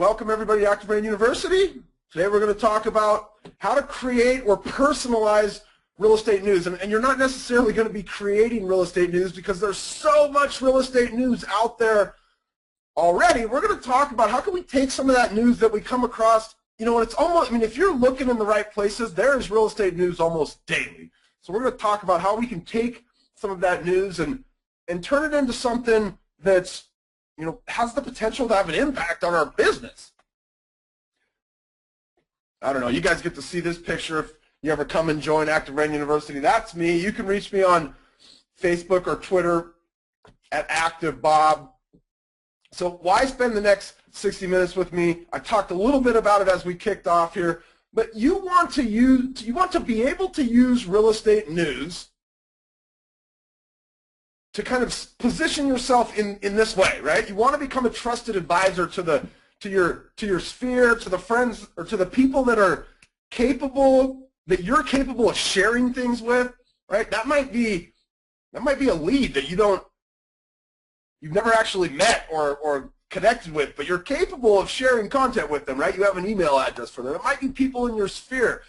welcome everybody to ActiveRain University. Today we're going to talk about how to create or personalize real estate news. And you're not necessarily going to be creating real estate news because there's so much real estate news out there already. We're going to talk about how can we take some of that news that we come across, and it's almost, if you're looking in the right places, there is real estate news almost daily. So we're going to talk about how we can take some of that news and turn it into something that's has the potential to have an impact on our business. I don't know, you guys get to see this picture if you ever come and join ActiveRain University. That's me. You can reach me on Facebook or Twitter at ActiveBob. So why spend the next 60 minutes with me? I talked a little bit about it as we kicked off here, but you want to be able to use real estate news to kind of position yourself in this way, right? You want to become a trusted advisor to your sphere, to the friends or to the people that are capable, that you're capable of sharing things with, right? That might be a lead that you've never actually met or connected with, but you're capable of sharing content with them, right? You have an email address for them. It might be people in your sphere.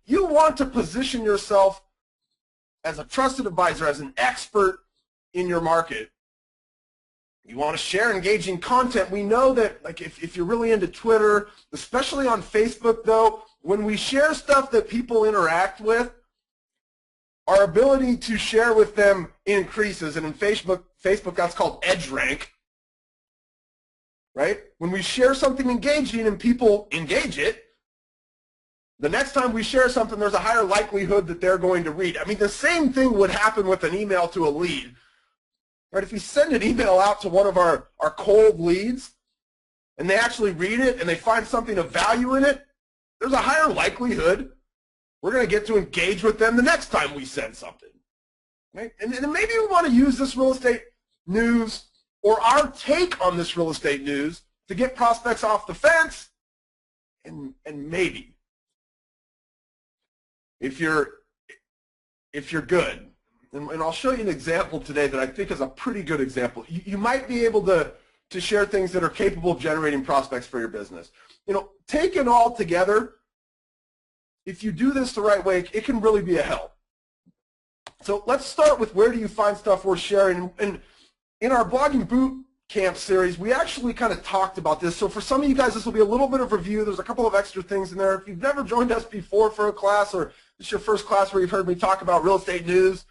You want to position yourself as a trusted advisor, as an expert in your market. You want to share engaging content. We know that, like, if you're really into Twitter, especially on Facebook, though, when we share stuff that people interact with, our ability to share with them increases. And in Facebook that's called edge rank, right? When we share something engaging and people engage it, the next time we share something, there's a higher likelihood that they're going to read. The same thing would happen with an email to a lead. Right, if we send an email out to one of our cold leads and they actually read it and they find something of value in it, there's a higher likelihood we're going to get to engage with them the next time we send something. Right? And maybe we want to use this real estate news or our take on this real estate news to get prospects off the fence, and maybe if you're good. And I'll show you an example today that I think is a pretty good example. You might be able to share things that are capable of generating prospects for your business. Taken all together, if you do this the right way, it can really be a help. So let's start with where do you find stuff worth sharing. And in our blogging boot camp series, we actually kind of talked about this. So for some of you guys, this will be a little bit of review. There's a couple of extra things in there. If you've never joined us before for a class, or it's your first class where you've heard me talk about real estate news,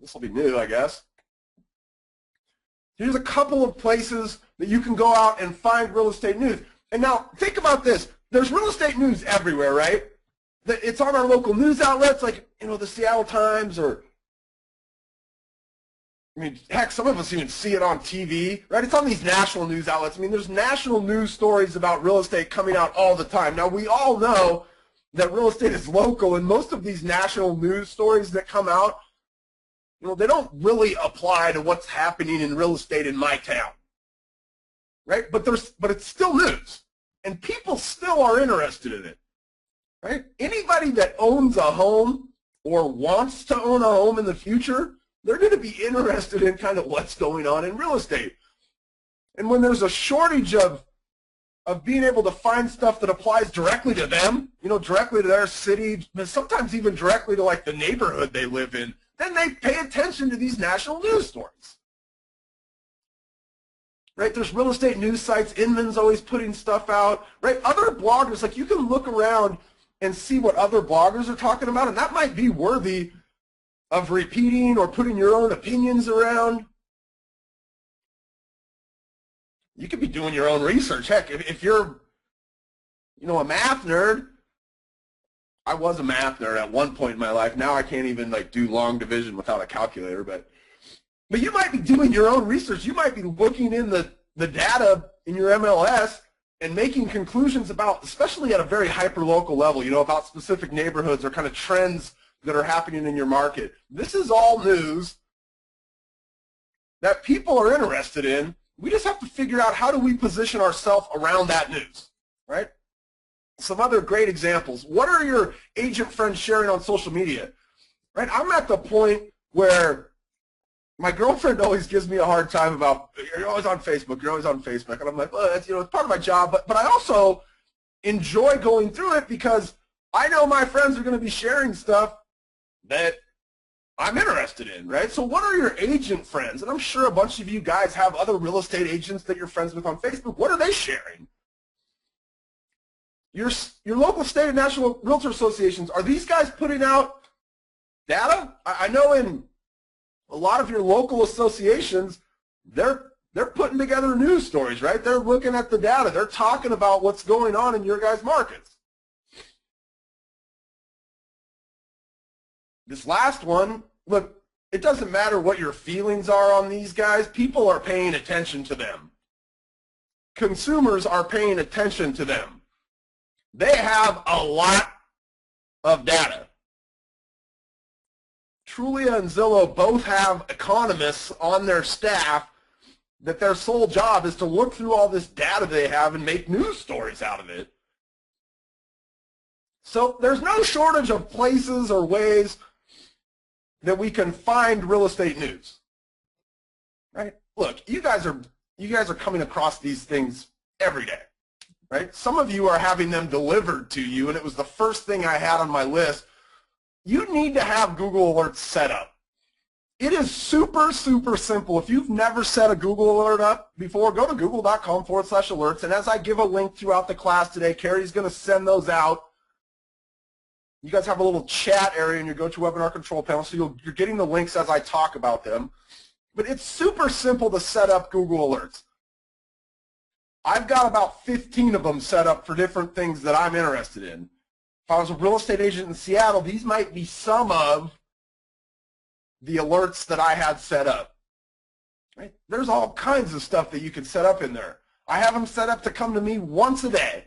this will be new, I guess. Here's a couple of places that you can go out and find real estate news. And now, think about this. There's real estate news everywhere, right? It's on our local news outlets, like, the Seattle Times, or, heck, some of us even see it on TV, right? It's on these national news outlets. There's national news stories about real estate coming out all the time. Now, we all know that real estate is local, and most of these national news stories that come out, they don't really apply to what's happening in real estate in my town, right? But it's still news, and people still are interested in it, right? Anybody that owns a home or wants to own a home in the future, they're going to be interested in kind of what's going on in real estate. And when there's a shortage of being able to find stuff that applies directly to them, directly to their city, sometimes even directly to like the neighborhood they live in, then they pay attention to these national news stories. Right? There's real estate news sites. Inman's always putting stuff out. Right? Other bloggers, like, you can look around and see what other bloggers are talking about, and that might be worthy of repeating or putting your own opinions around. You could be doing your own research. Heck, if you're, a math nerd, I was a math nerd at one point in my life. Now I can't even do long division without a calculator. But you might be doing your own research. You might be looking in the data in your MLS and making conclusions about, especially at a very hyper-local level, about specific neighborhoods or kind of trends that are happening in your market. This is all news that people are interested in. We just have to figure out how do we position ourselves around that news, right? Some other great examples. What are your agent friends sharing on social media? Right? I'm at the point where My girlfriend always gives me a hard time about, you're always on Facebook, you're always on Facebook. And I'm like, well, it's, it's part of my job. But I also enjoy going through it because I know my friends are going to be sharing stuff that I'm interested in, right? So what are your agent friends? And I'm sure a bunch of you guys have other real estate agents that you're friends with on Facebook. What are they sharing? Your local state and national realtor associations, are these guys putting out data? I know in a lot of your local associations, they're putting together news stories, right? They're looking at the data. They're talking about what's going on in your guys' markets. This last one, look, it doesn't matter what your feelings are on these guys. People are paying attention to them. Consumers are paying attention to them. They have a lot of data. Trulia and Zillow both have economists on their staff that their sole job is to look through all this data they have and make news stories out of it. So there's no shortage of places or ways that we can find real estate news. Right? Look, you guys are coming across these things every day. Right? Some of you are having them delivered to you, and it was the first thing I had on my list. You need to have Google Alerts set up. It is super, super simple. If you've never set a Google Alert up before, go to google.com/alerts, and as I give a link throughout the class today, Carrie's going to send those out. You guys have a little chat area in your GoToWebinar control panel, so you're getting the links as I talk about them. But it's super simple to set up Google Alerts. I've got about 15 of them set up for different things that I'm interested in. If I was a real estate agent in Seattle, these might be some of the alerts that I had set up. Right? There's all kinds of stuff that you can set up in there. I have them set up to come to me once a day.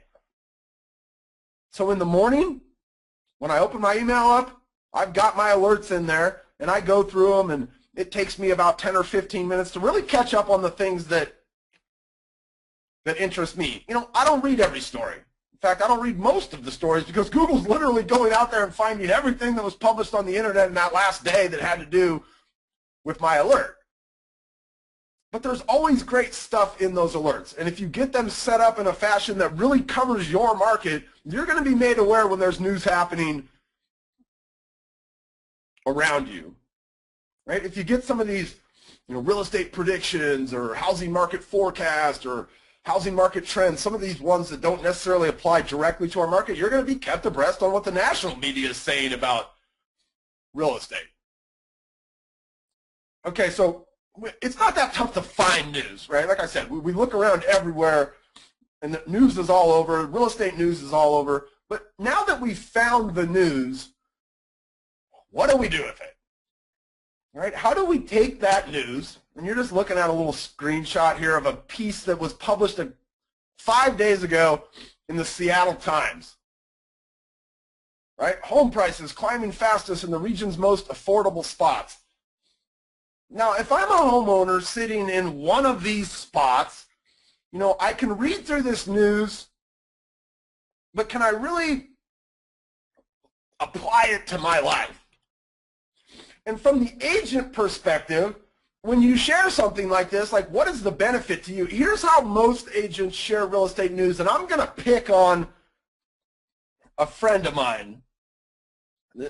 So in the morning, when I open my email up, I've got my alerts in there, and I go through them, and it takes me about 10 or 15 minutes to really catch up on the things that interest me. You know, I don't read every story. In fact, I don't read most of the stories because Google's literally going out there and finding everything that was published on the internet in that last day that had to do with my alert. But there's always great stuff in those alerts. And if you get them set up in a fashion that really covers your market, you're going to be made aware when there's news happening around you. Right? If you get some of these, real estate predictions or housing market forecast or housing market trends, some of these ones that don't necessarily apply directly to our market, you're going to be kept abreast on what the national media is saying about real estate. Okay, so it's not that tough to find news, right? Like I said, we look around everywhere, and the news is all over, real estate news is all over. But now that we've found the news, what do we do with it? Right? How do we take that news, and you're just looking at a little screenshot here of a piece that was published 5 days ago in the Seattle Times. Right? Home prices climbing fastest in the region's most affordable spots. Now, if I'm a homeowner sitting in one of these spots, I can read through this news, but can I really apply it to my life? And from the agent perspective, when you share something like this, like what is the benefit to you? Here's how most agents share real estate news, and I'm going to pick on a friend of mine.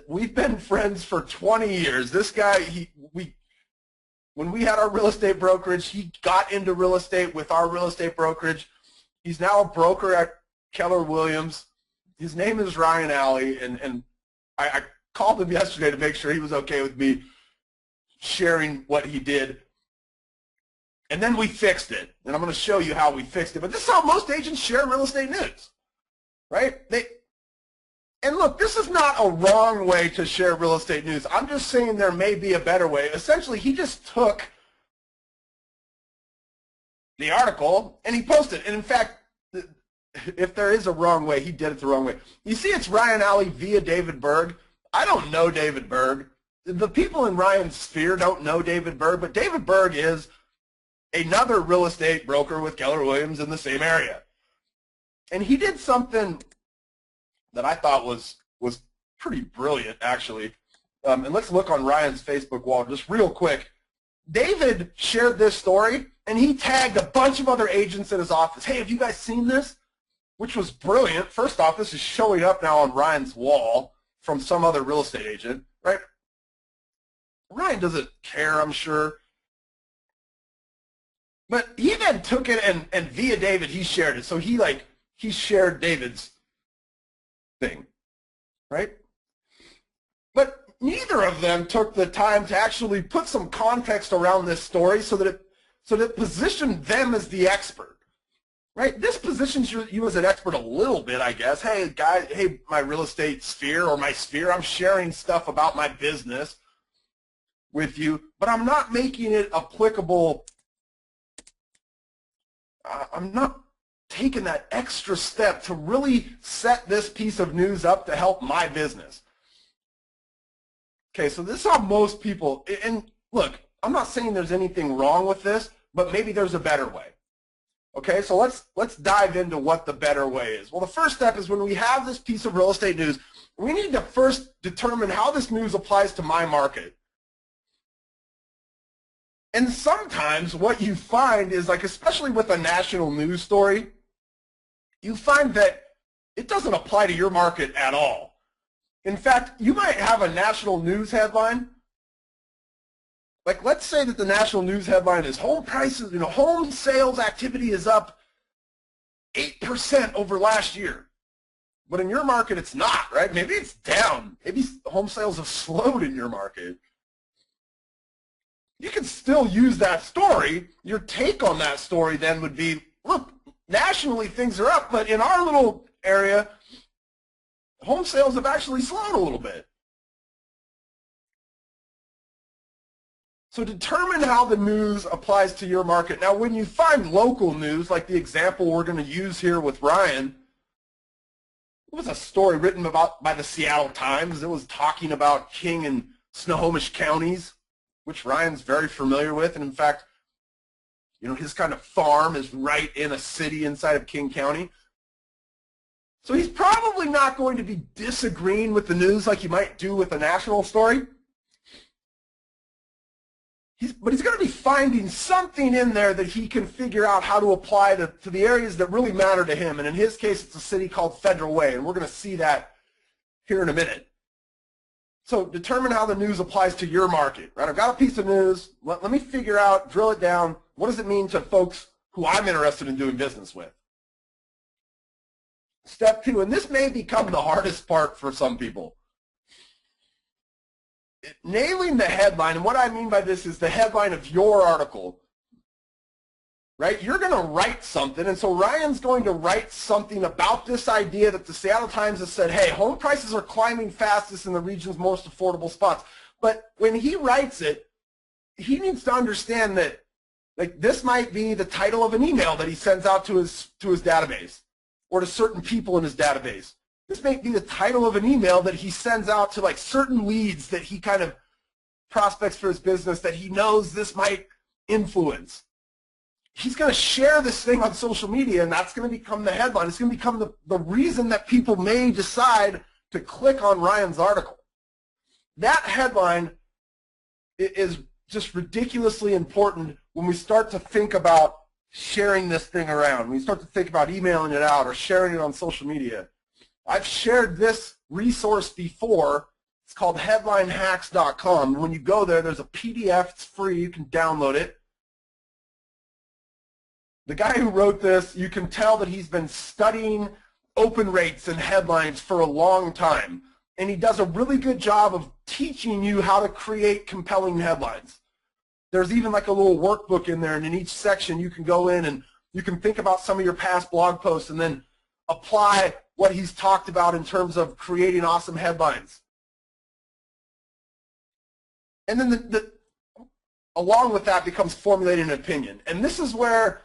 We've been friends for 20 years. This guy, when we had our real estate brokerage, he got into real estate with our real estate brokerage. He's now a broker at Keller Williams. His name is Ryan Alley, and I called him yesterday to make sure he was okay with me sharing what he did. And then we fixed it, and I'm going to show you how we fixed it. But this is how most agents share real estate news, right? And look, this is not a wrong way to share real estate news. I'm just saying there may be a better way. Essentially, he just took the article and he posted it. And in fact, if there is a wrong way, he did it the wrong way. You see, it's Ryan Alley via David Berg. I don't know David Berg. The people in Ryan's sphere don't know David Berg, but David Berg is another real estate broker with Keller Williams in the same area. And he did something that I thought was pretty brilliant, actually. And let's look on Ryan's Facebook wall just real quick. David shared this story, and he tagged a bunch of other agents in his office. Hey, have you guys seen this? Which was brilliant. First off, this is showing up now on Ryan's wall from some other real estate agent, right? Ryan doesn't care, I'm sure. But he then took it and via David, he shared it. So he shared David's thing, right? But neither of them took the time to actually put some context around this story so that it positioned them as the expert, right? This positions you as an expert a little bit, I guess. Hey, guys, hey, my real estate sphere or my sphere, I'm sharing stuff about my business with you, but I'm not making it applicable. I'm not taking that extra step to really set this piece of news up to help my business. Okay, so this is how most people, and look, I'm not saying there's anything wrong with this, but maybe there's a better way. Okay, so let's dive into what the better way is. Well, the first step is when we have this piece of real estate news, we need to first determine how this news applies to my market. And sometimes what you find is, like, especially with a national news story, you find that it doesn't apply to your market at all. In fact, you might have a national news headline. Like, let's say that the national news headline is home prices, home sales activity is up 8% over last year. But in your market, it's not, right? Maybe it's down. Maybe home sales have slowed in your market. You can still use that story. Your take on that story then would be, look, nationally things are up, but in our little area, home sales have actually slowed a little bit. So determine how the news applies to your market. Now, when you find local news, like the example we're going to use here with Ryan, it was a story written by the Seattle Times. It was talking about King and Snohomish counties, which Ryan's very familiar with. And in fact, his kind of farm is right in a city inside of King County. So he's probably not going to be disagreeing with the news like you might do with a national story. But he's going to be finding something in there that he can figure out how to apply to the areas that really matter to him. And in his case, it's a city called Federal Way. And we're going to see that here in a minute. So determine how the news applies to your market, right? I've got a piece of news. Let me figure out, drill it down. What does it mean to folks who I'm interested in doing business with? Step 2, and this may become the hardest part for some people. Nailing the headline, and what I mean by this is the headline of your article, right? You're going to write something, and so Ryan's going to write something about this idea that the Seattle Times has said, hey, home prices are climbing fastest in the region's most affordable spots. But when he writes it, he needs to understand that, like, this might be the title of an email that he sends out to his database or to certain people in his database. This may be the title of an email that he sends out to, like, certain leads that he kind of prospects for his business that he knows this might influence. He's going to share this thing on social media, and that's going to become the headline. It's going to become the reason that people may decide to click on Ryan's article. That headline is just ridiculously important when we start to think about sharing this thing around. When we start to think about emailing it out or sharing it on social media. I've shared this resource before. It's called headlinehacks.com. When you go there, there's a PDF. It's free. You can download it. The guy who wrote this, you can tell that he's been studying open rates and headlines for a long time. And he does a really good job of teaching you how to create compelling headlines. There's even like a little workbook in there, and in each section you can go in and you can think about some of your past blog posts and then apply what he's talked about in terms of creating awesome headlines. And then along with that becomes formulating an opinion. And this is where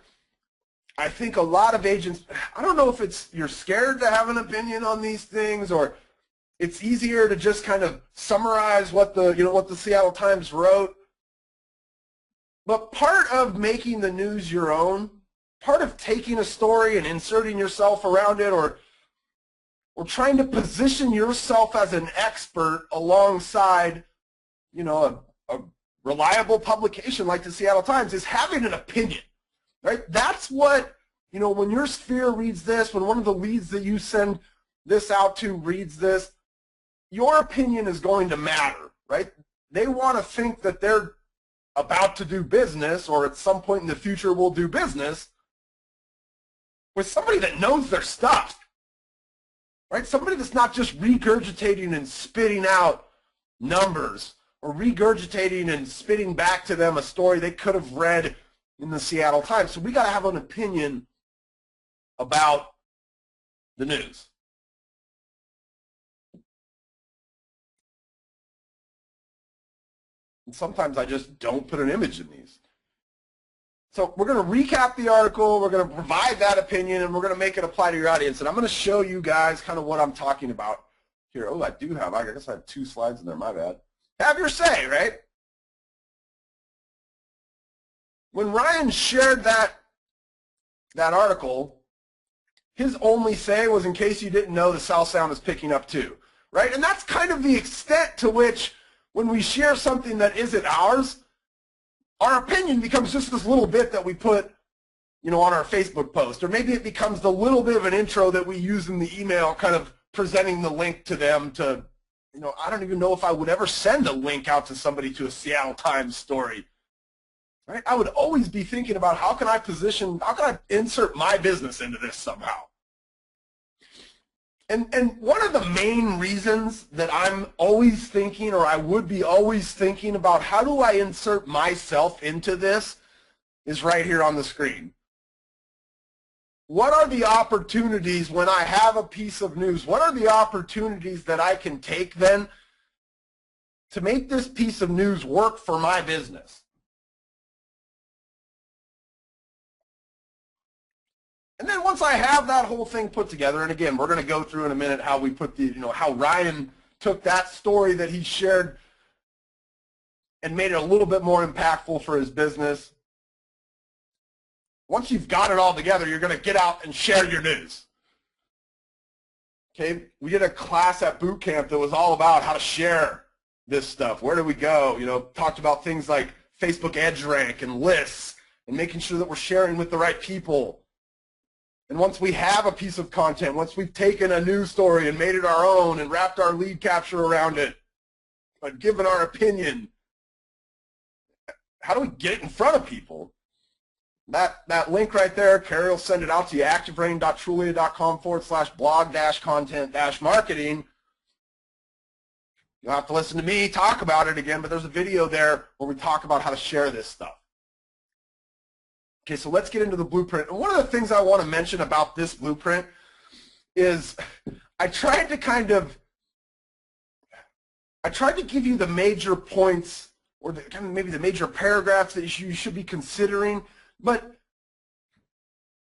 I think a lot of agents, I don't know if it's you're scared to have an opinion on these things, or it's easier to just kind of summarize what the Seattle Times wrote. But part of making the news your own, part of taking a story and inserting yourself around it, or trying to position yourself as an expert alongside, a reliable publication like the Seattle Times is having an opinion, right? That's what, you know, when your sphere reads this, when one of the leads that you send this out to reads this, your opinion is going to matter, right? They want to think that they're about to do business, or at some point in the future will do business with somebody that knows their stuff, right? Somebody that's not just regurgitating and spitting out numbers, or regurgitating and spitting back to them a story they could have read in the Seattle Times. So we got to have an opinion about the news. And sometimes I just don't put an image in these. So we're going to recap the article, we're going to provide that opinion, and we're going to make it apply to your audience. And I'm going to show you guys kind of what I'm talking about here. Oh, I guess I have 2 slides in there, my bad. Have your say, right? When Ryan shared that article, his only say was, in case you didn't know, the South Sound is picking up too, right? And that's kind of the extent to which when we share something that isn't ours, our opinion becomes just this little bit that we put, you know, on our Facebook post, or maybe it becomes the little bit of an intro that we use in the email, kind of presenting the link to them to, you know, I don't even know if I would ever send a link out to somebody to a Seattle Times story, right? I would always be thinking about how can I insert my business into this somehow. And one of the main reasons that I'm always thinking, or I would be always thinking about how do I insert myself into this, is right here on the screen. What are the opportunities when I have a piece of news? What are the opportunities that I can take then to make this piece of news work for my business? And then once I have that whole thing put together, and again, we're going to go through in a minute how we put the, you know, how Ryan took that story that he shared and made it a little bit more impactful for his business. Once you've got it all together, you're going to get out and share your news. Okay, we did a class at boot camp that was all about how to share this stuff. Where do we go? You know, talked about things like Facebook EdgeRank and lists and making sure that we're sharing with the right people. And once we have a piece of content, once we've taken a news story and made it our own and wrapped our lead capture around it, but given our opinion, how do we get it in front of people? That link right there, Carrie will send it out to you, activerain.trulia.com/blog-content-marketing. You'll have to listen to me talk about it again, but there's a video there where we talk about how to share this stuff. Okay, so let's get into the blueprint. And one of the things I want to mention about this blueprint is I tried to give you the major points, or maybe the major paragraphs that you should be considering, but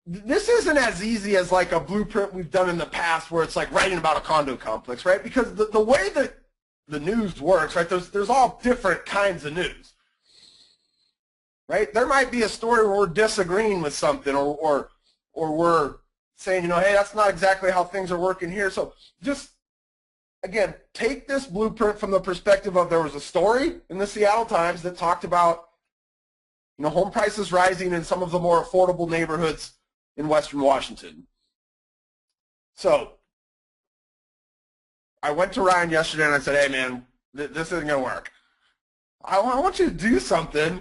this isn't as easy as like a blueprint we've done in the past where it's like writing about a condo complex, right? Because the way that the news works, right, there's all different kinds of news. Right? There might be a story where we're disagreeing with something, or we're saying, you know, hey, that's not exactly how things are working here. So just, again, take this blueprint from the perspective of there was a story in the Seattle Times that talked about, you know, home prices rising in some of the more affordable neighborhoods in Western Washington. So I went to Ryan yesterday and I said, hey, man, this isn't going to work. I want you to do something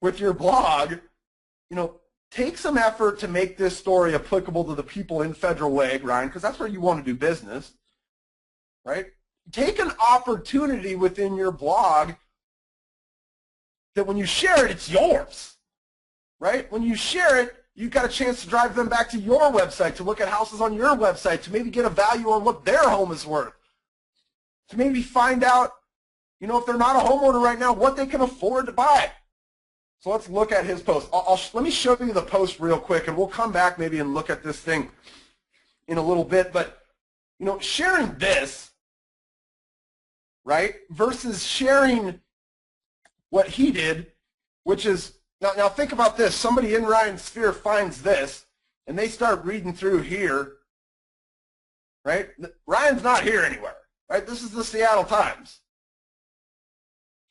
with your blog, you know, take some effort to make this story applicable to the people in Federal Way, Ryan, because that's where you want to do business, right? Take an opportunity within your blog that when you share it, it's yours, right? When you share it, you've got a chance to drive them back to your website, to look at houses on your website, to maybe get a value on what their home is worth, to maybe find out, you know, if they're not a homeowner right now, what they can afford to buy. So let's look at his post. Let me show you the post real quick, and we'll come back maybe and look at this thing in a little bit. But, you know, sharing this, right, versus sharing what he did, which is, now think about this. Somebody in Ryan's sphere finds this, and they start reading through here, right? Ryan's not here anywhere, right? This is the Seattle Times.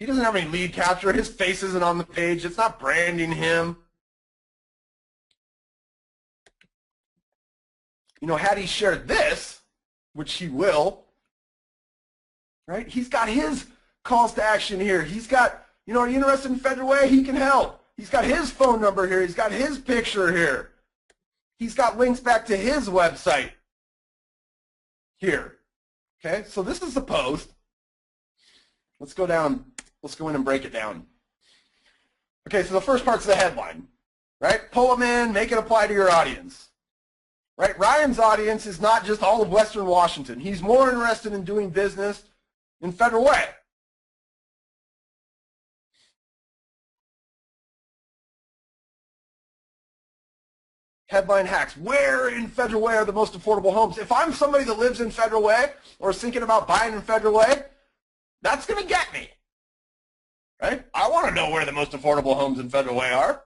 He doesn't have any lead capture. His face isn't on the page. It's not branding him. You know, had he shared this, which he will, right? He's got his calls to action here. He's got, you know, are you interested in Federal Way? He can help. He's got his phone number here. He's got his picture here. He's got links back to his website here. Okay, so this is the post. Let's go down. Let's go in and break it down. Okay, so the first part's the headline, right? Pull them in, make it apply to your audience. Right? Ryan's audience is not just all of Western Washington. He's more interested in doing business in Federal Way. Headline hacks. Where in Federal Way are the most affordable homes? If I'm somebody that lives in Federal Way or is thinking about buying in Federal Way, that's going to get me. Right? I want to know where the most affordable homes in Federal Way are.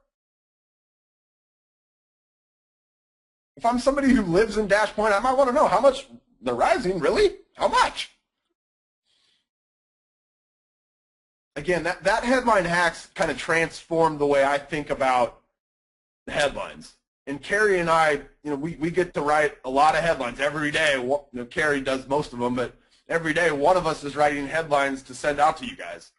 If I'm somebody who lives in Dash Point, I might want to know how much they're rising. Really? How much? Again, that headline hacks kind of transformed the way I think about the headlines. And Carrie and I, you know, we get to write a lot of headlines every day. You know, Carrie does most of them, but every day one of us is writing headlines to send out to you guys.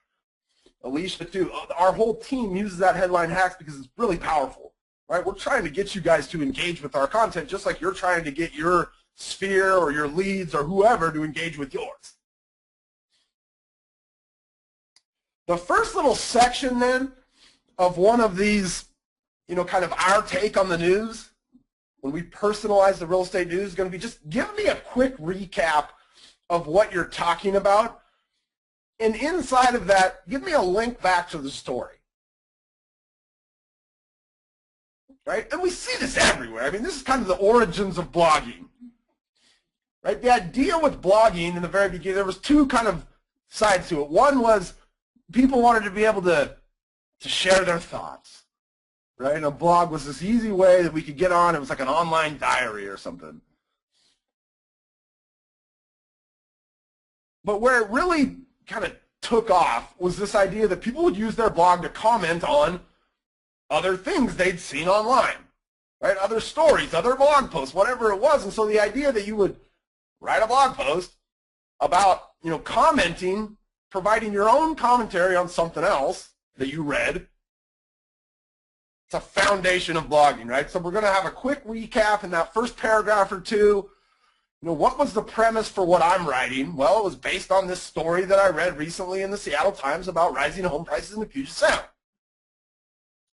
Alicia too. Our whole team uses that headline hacks because it's really powerful. Right? We're trying to get you guys to engage with our content just like you're trying to get your sphere or your leads or whoever to engage with yours. The first little section then of one of these, you know, kind of our take on the news, when we personalize the real estate news, is going to be just give me a quick recap of what you're talking about. And inside of that, give me a link back to the story. Right? And we see this everywhere. I mean, this is kind of the origins of blogging. Right? The idea with blogging in the very beginning, there was two kind of sides to it. One was people wanted to be able to share their thoughts. Right? And a blog was this easy way that we could get on. It was like an online diary or something. But where it really kind of took off was this idea that people would use their blog to comment on other things they'd seen online, right? Other stories, other blog posts, whatever it was. And so the idea that you would write a blog post about, you know, commenting, providing your own commentary on something else that you read, it's a foundation of blogging, right? So we're going to have a quick recap in that first paragraph or two. You know, what was the premise for what I'm writing? Well, it was based on this story that I read recently in the Seattle Times about rising home prices in the Puget Sound.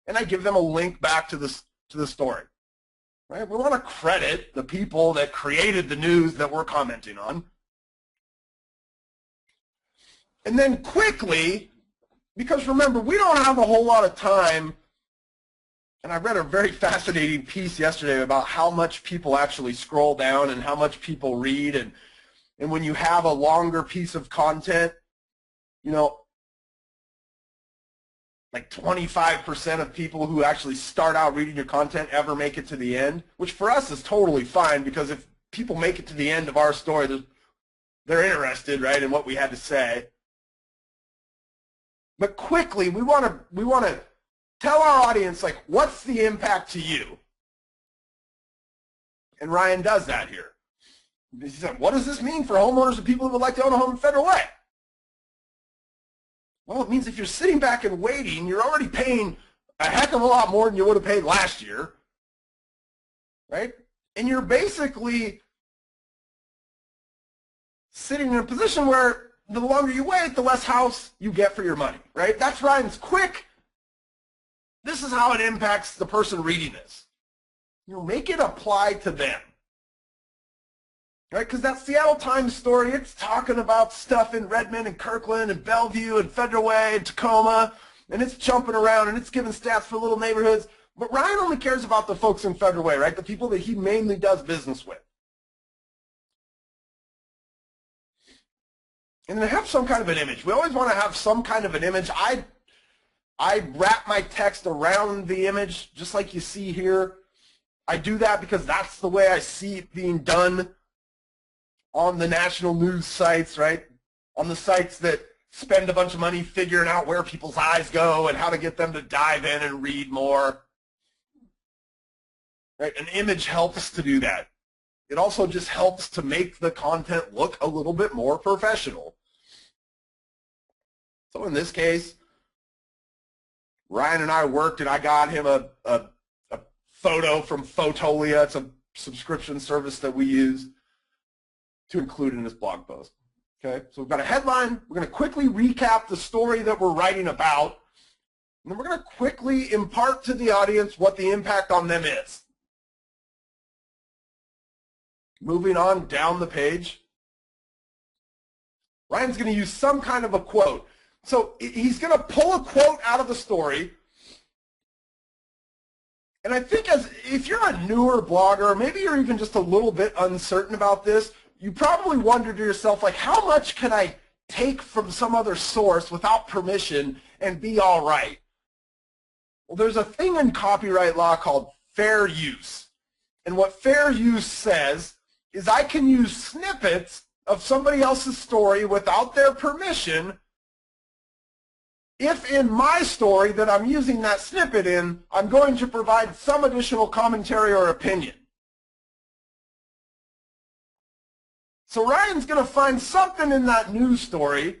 And I give them a link back to the story. Right? We want to credit the people that created the news that we're commenting on. And then quickly, because remember, we don't have a whole lot of time, and I read a very fascinating piece yesterday about how much people actually scroll down and how much people read, and when you have a longer piece of content, you know, like 25% of people who actually start out reading your content ever make it to the end, which for us is totally fine because if people make it to the end of our story, they're interested, right, in what we had to say. But quickly, we want to tell our audience, like, what's the impact to you? And Ryan does that here. He said, what does this mean for homeowners and people who would like to own a home in Federal Way? Well, it means if you're sitting back and waiting, you're already paying a heck of a lot more than you would have paid last year, right? And you're basically sitting in a position where the longer you wait, the less house you get for your money, right? That's Ryan's quick. This is how it impacts the person reading this. You know, make it apply to them. Right, because that Seattle Times story, it's talking about stuff in Redmond and Kirkland and Bellevue and Federal Way and Tacoma, and it's jumping around and it's giving stats for little neighborhoods. But Ryan only cares about the folks in Federal Way, right? The people that he mainly does business with. And then have some kind of an image. We always want to have some kind of an image. I wrap my text around the image, just like you see here. I do that because that's the way I see it being done on the national news sites, right? On the sites that spend a bunch of money figuring out where people's eyes go and how to get them to dive in and read more. Right? An image helps to do that. It also just helps to make the content look a little bit more professional. So in this case, Ryan and I worked, and I got him a photo from Fotolia. It's a subscription service that we use to include in this blog post. Okay, so we've got a headline. We're going to quickly recap the story that we're writing about, and then we're going to quickly impart to the audience what the impact on them is. Moving on down the page, Ryan's going to use some kind of a quote. So he's going to pull a quote out of the story. And I think if you're a newer blogger, maybe you're even just a little bit uncertain about this, you probably wonder to yourself, like, how much can I take from some other source without permission and be all right? Well, there's a thing in copyright law called fair use. And what fair use says is I can use snippets of somebody else's story without their permission if in my story that I'm using that snippet in, I'm going to provide some additional commentary or opinion. So Ryan's going to find something in that news story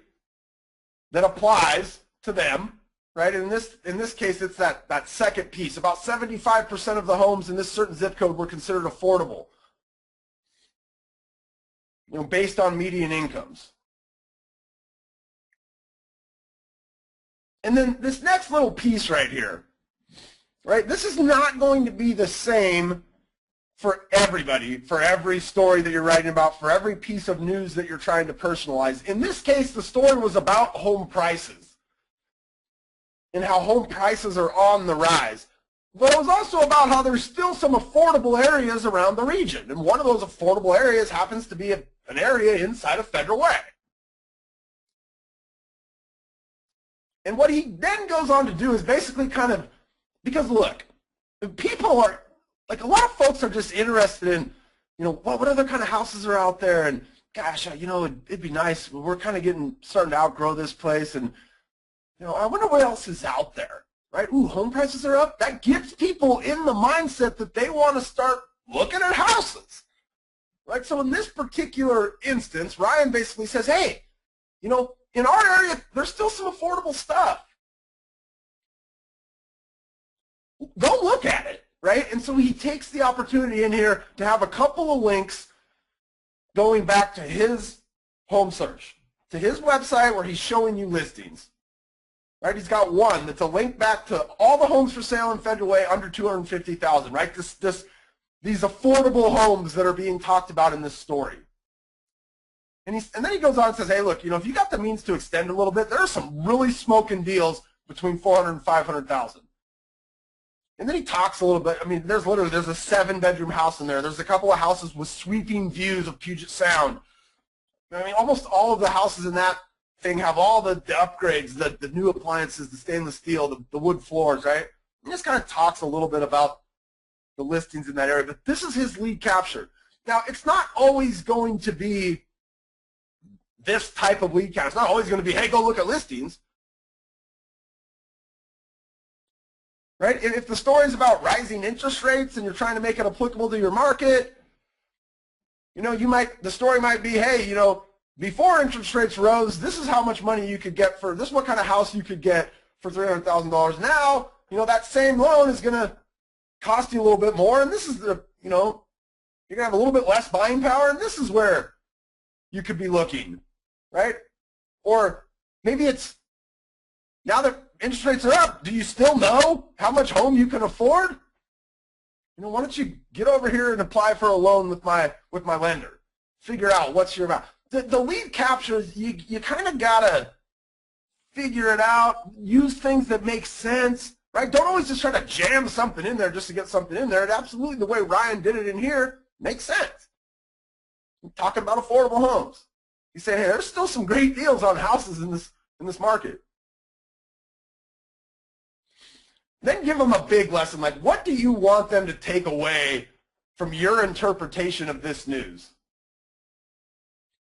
that applies to them, right? In this case, it's that second piece. About 75% of the homes in this certain zip code were considered affordable, based on median incomes. And then this next little piece right here, right? This is not going to be the same for everybody, for every story that you're writing about, for every piece of news that you're trying to personalize. In this case, the story was about home prices and how home prices are on the rise. But it was also about how there's still some affordable areas around the region. And one of those affordable areas happens to be an area inside of Federal Way. And what he then goes on to do is basically kind of, because look, people are, like, a lot of folks are just interested in, what other kind of houses are out there, and gosh, it'd be nice. We're kind of starting to outgrow this place, and, I wonder what else is out there, right? Ooh, home prices are up. That gets people in the mindset that they want to start looking at houses, right? So in this particular instance, Ryan basically says, hey, in our area, there's still some affordable stuff. Go look at it, right? And so he takes the opportunity in here to have a couple of links going back to his home search, to his website where he's showing you listings, right? He's got one that's a link back to all the homes for sale in Federal Way under $250,000, right? These affordable homes that are being talked about in this story. And then he goes on and says, hey, look, if you got the means to extend a little bit, there are some really smoking deals between $400,000 and $500,000. And then he talks a little bit. I mean, there's a 7-bedroom house in there. There's a couple of houses with sweeping views of Puget Sound. I mean, almost all of the houses in that thing have all the upgrades, the new appliances, the stainless steel, the wood floors, right? He just kind of talks a little bit about the listings in that area. But this is his lead capture. Now, it's not always going to be this type of lead capture. It's not always going to be, hey, go look at listings. Right? If the story is about rising interest rates and you're trying to make it applicable to your market, the story might be, hey, before interest rates rose, this is how much money you could get this is what kind of house you could get for $300,000. Now, that same loan is going to cost you a little bit more, and this is you're going to have a little bit less buying power, and this is where you could be looking, right? Or maybe it's, now that interest rates are up, do you still know how much home you can afford? Why don't you get over here and apply for a loan with my lender? Figure out what's your amount. The lead capture, you kind of got to figure it out, use things that make sense, right? Don't always just try to jam something in there just to get something in there. It absolutely, the way Ryan did it in here, makes sense. I'm talking about affordable homes. He's saying, hey, there's still some great deals on houses in this market. Then give them a big lesson, like, what do you want them to take away from your interpretation of this news?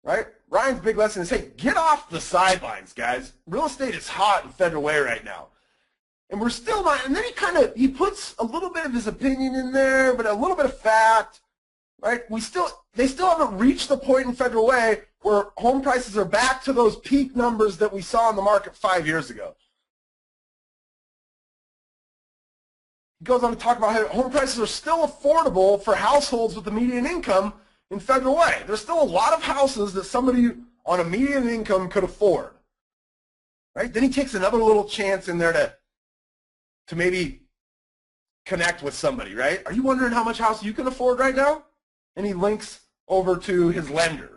right? Ryan's big lesson is, hey, get off the sidelines, guys. Real estate is hot in Federal Way right now. And we're still not, and then he puts a little bit of his opinion in there, but a little bit of fact, right? They still haven't reached the point in Federal Way where home prices are back to those peak numbers that we saw in the market 5 years ago. He goes on to talk about how home prices are still affordable for households with a median income in Federal Way. There's still a lot of houses that somebody on a median income could afford, right? Then he takes another little chance in there to maybe connect with somebody, right? Are you wondering how much house you can afford right now? And he links over to his lender.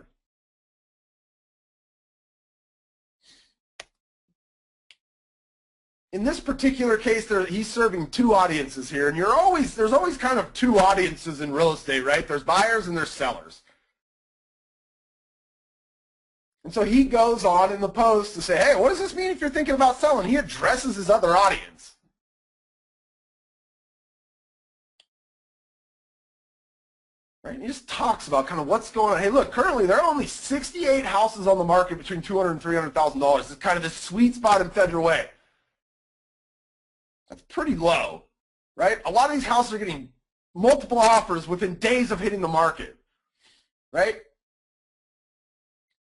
In this particular case, he's serving two audiences here, and there's always kind of two audiences in real estate, right? There's buyers and there's sellers. And so he goes on in the post to say, hey, what does this mean if you're thinking about selling? He addresses his other audience. Right? And he just talks about kind of what's going on. Hey, look, currently there are only 68 houses on the market between $200,000 and $300,000. It's kind of the sweet spot in Federal Way. That's pretty low, right? A lot of these houses are getting multiple offers within days of hitting the market, right?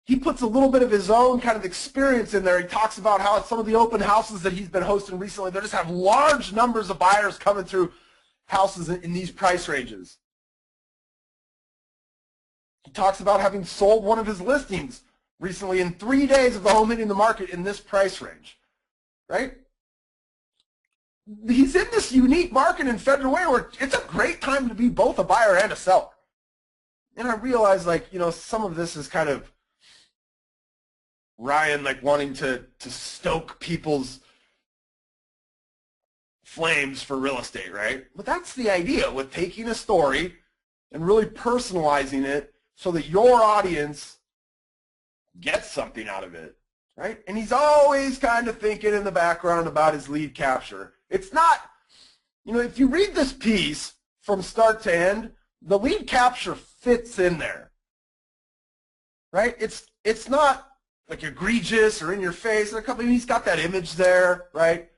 He puts a little bit of his own kind of experience in there. He talks about how some of the open houses that he's been hosting recently, they just have large numbers of buyers coming through houses in these price ranges. He talks about having sold one of his listings recently in 3 days of the home hitting the market in this price range, right? He's in this unique market in Federal Way where it's a great time to be both a buyer and a seller. And I realize, like, you know, some of this is kind of Ryan, like, wanting to stoke people's flames for real estate, right? But that's the idea with taking a story and really personalizing it so that your audience gets something out of it, right? And he's always kind of thinking in the background about his lead capture. It's not, you know, if you read this piece from start to end, the lead capture fits in there, right? It's not like egregious or in your face. He's got that image there, right?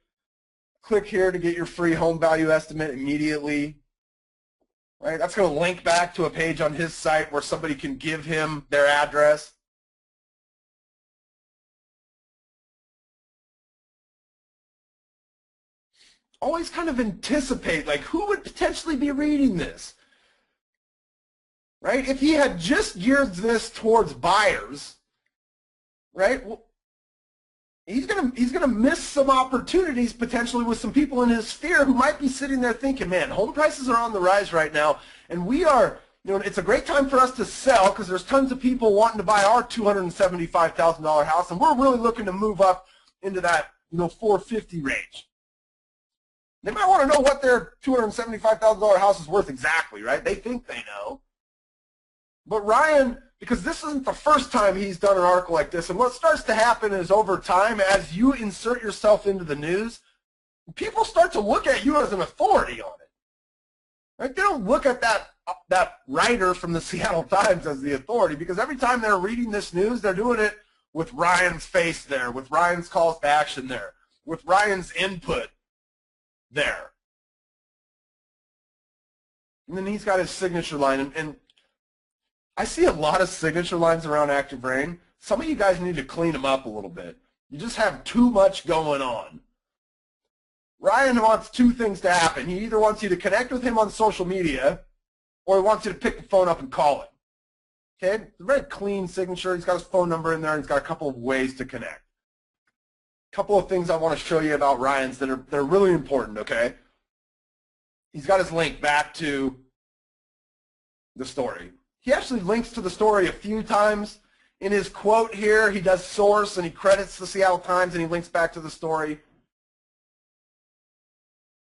Click here to get your free home value estimate immediately, right? That's going to link back to a page on his site where somebody can give him their address. Always kind of anticipate, like, who would potentially be reading this, right? If he had just geared this towards buyers, right, well, he's gonna miss some opportunities potentially with some people in his sphere who might be sitting there thinking, man, home prices are on the rise right now, and we are, you know, it's a great time for us to sell because there's tons of people wanting to buy our $275,000 house, and we're really looking to move up into that, you know, $450,000 range. They might want to know what their $275,000 house is worth exactly, right? They think they know. But Ryan, because this isn't the first time he's done an article like this, and what starts to happen is over time, as you insert yourself into the news, people start to look at you as an authority on it. Right? They don't look at that writer from the Seattle Times as the authority, because every time they're reading this news, they're doing it with Ryan's face there, with Ryan's calls to action there, with Ryan's input there. And then he's got his signature line, and I see a lot of signature lines around ActiveRain. Some of you guys need to clean them up a little bit. You just have too much going on. Ryan wants two things to happen. He either wants you to connect with him on social media, or he wants you to pick the phone up and call him. Okay? It's a very clean signature. He's got his phone number in there, and he's got a couple of ways to connect. Couple of things I want to show you about Ryan's that are really important, okay? He's got his link back to the story. He actually links to the story a few times. In his quote here, he does source and he credits the Seattle Times and he links back to the story.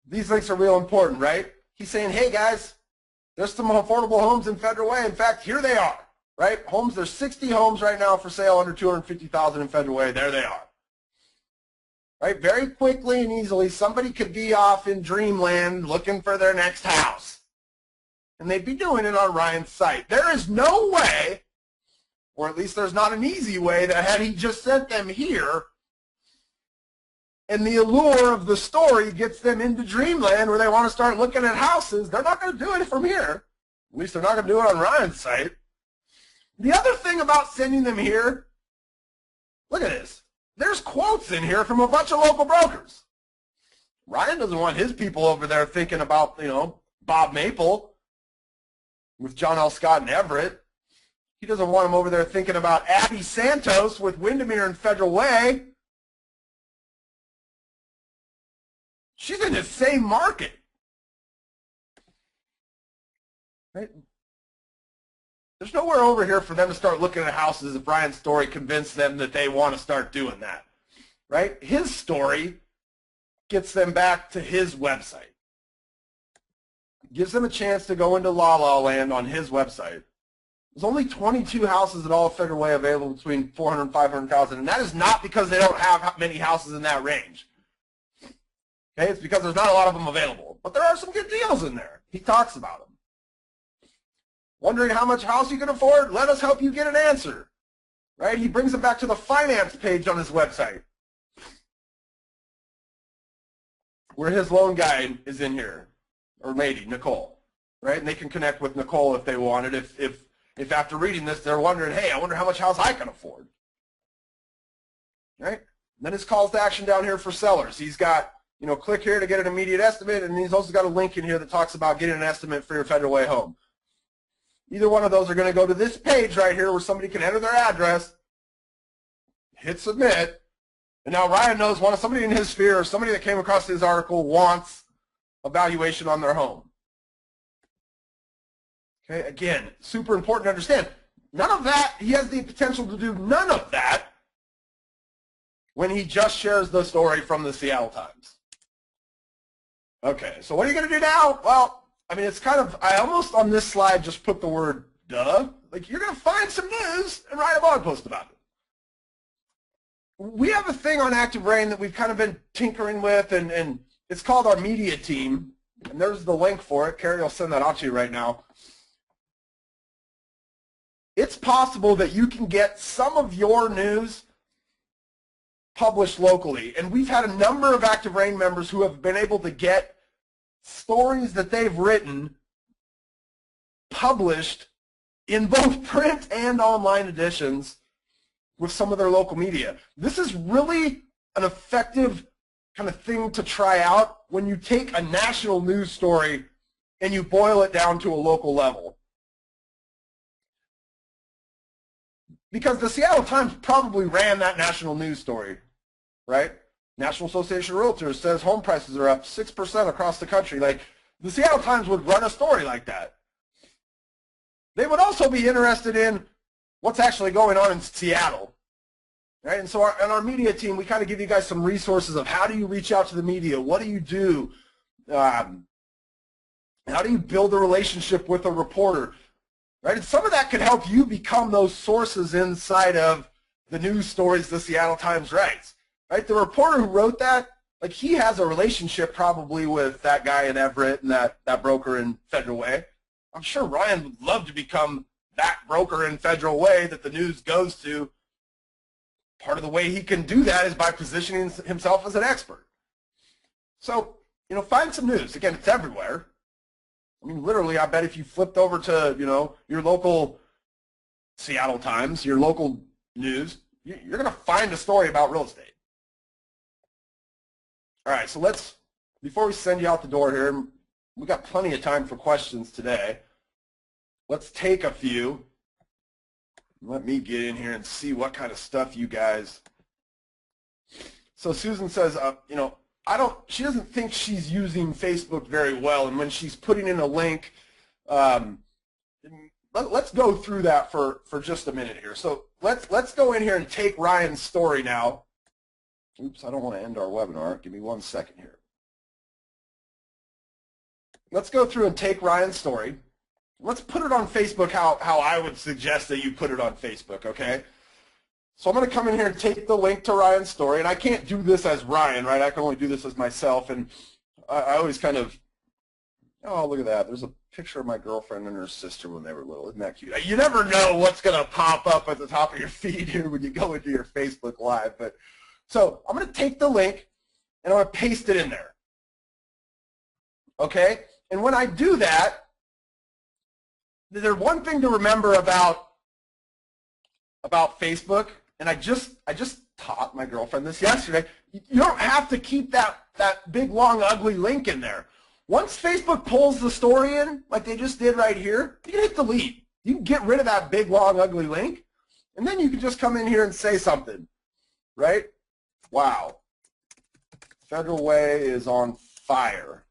These links are real important, right? He's saying, hey guys, there's some affordable homes in Federal Way. In fact, here they are, right? Homes, there's 60 homes right now for sale under $250,000 in Federal Way. There they are. Right? Very quickly and easily, somebody could be off in dreamland looking for their next house. And they'd be doing it on Ryan's site. There is no way or at least there's not an easy way that had he just sent them here, and the allure of the story gets them into dreamland where they want to start looking at houses, they're not going to do it from here. At least they're not going to do it on Ryan's site. The other thing about sending them here, look at this. There's quotes in here from a bunch of local brokers. Ryan doesn't want his people over there thinking about, Bob Maple with John L. Scott and Everett. He doesn't want them over there thinking about Abby Santos with Windermere and Federal Way. She's in the same market. Right? There's nowhere over here for them to start looking at houses if Ryan's story convinced them that they want to start doing that. Right? His story gets them back to his website. Gives them a chance to go into La La Land on his website. There's only 22 houses at all Federal Way available between 400 and 500,000, and that is not because they don't have many houses in that range. Okay, it's because there's not a lot of them available. But there are some good deals in there. He talks about them. Wondering how much house you can afford? Let us help you get an answer. Right? He brings them back to the finance page on his website, where his loan guy is in here, or lady, Nicole. Right? And they can connect with Nicole if they wanted. If after reading this they're wondering, hey, I wonder how much house I can afford. Right? And then his calls to action down here for sellers. He's got, click here to get an immediate estimate, and he's also got a link in here that talks about getting an estimate for your Federal Way home. Either one of those are going to go to this page right here where somebody can enter their address, hit submit, and now Ryan knows somebody in his sphere or somebody that came across his article wants a valuation on their home. Okay, again, super important to understand. None of that, he has the potential to do none of that when he just shares the story from the Seattle Times. Okay, so what are you going to do now? Well, it's kind of, I almost on this slide just put the word duh. Like, you're going to find some news and write a blog post about it. We have a thing on ActiveRain that we've kind of been tinkering with, and it's called our media team. And there's the link for it. Carrie will send that out to you right now. It's possible that you can get some of your news published locally. And we've had a number of ActiveRain members who have been able to get stories that they've written published in both print and online editions with some of their local media. This is really an effective kind of thing to try out when you take a national news story and you boil it down to a local level. Because the Seattle Times probably ran that national news story, right? National Association of Realtors says home prices are up 6% across the country. Like, the Seattle Times would run a story like that. They would also be interested in what's actually going on in Seattle, right? And so on our media team, we kind of give you guys some resources of how do you reach out to the media? What do you do? How do you build a relationship with a reporter? Right? And some of that could help you become those sources inside of the news stories the Seattle Times writes. Right? The reporter who wrote that, like, he has a relationship probably with that guy in Everett and that broker in Federal Way. I'm sure Ryan would love to become that broker in Federal Way that the news goes to. Part of the way he can do that is by positioning himself as an expert. So, find some news. Again, it's everywhere. Literally, I bet if you flipped over to, your local Seattle Times, your local news, you're going to find a story about real estate. All right, so before we send you out the door here, we've got plenty of time for questions today. Let's take a few. Let me get in here and see what kind of stuff you guys. So Susan says, she doesn't think she's using Facebook very well, and when she's putting in a link, let's go through that for just a minute here. So let's go in here and take Ryan's story now. Oops, I don't want to end our webinar. Give me 1 second here. Let's go through and take Ryan's story. Let's put it on Facebook how I would suggest that you put it on Facebook, okay? So I'm going to come in here and take the link to Ryan's story, and I can't do this as Ryan, right? I can only do this as myself, and I always kind of Oh, look at that. There's a picture of my girlfriend and her sister when they were little. Isn't that cute? You never know what's going to pop up at the top of your feed here when you go into your Facebook Live. But so I'm going to take the link and I'm going to paste it in there. Okay? And when I do that, there's one thing to remember about Facebook, and I just taught my girlfriend this yesterday. You don't have to keep that big, long, ugly link in there. Once Facebook pulls the story in, like they just did right here, you can hit delete. You can get rid of that big, long, ugly link, and then you can just come in here and say something, right? Wow. Federal Way is on fire,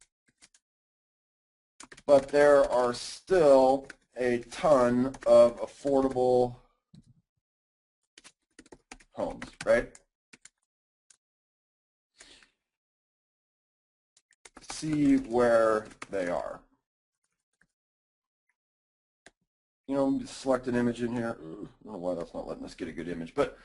but there are still a ton of affordable homes, right? See where they are. You know, select an image in here. I don't know why that's not letting us get a good image, but